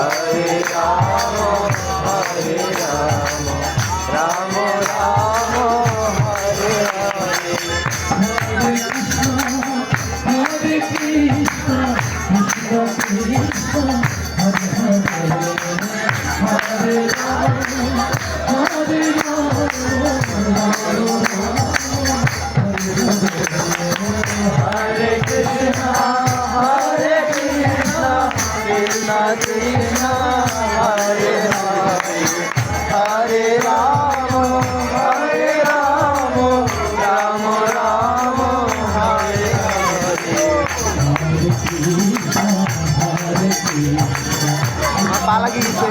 Hare Rama, Hare Rama, Rama Rama, Hare Hare. Hare Krishna, Hare Krishna, Krishna Krishna, Hare Hare, Hare Rama, Hare Rama, Hare Krishna, Hare Krishna, Krishna Krishna, Hare Hare, Hare Rama, Hare Rama, Rama Rama, Hare Hare. Hare Krishna, Hare Krishna. Apa lagi gitu?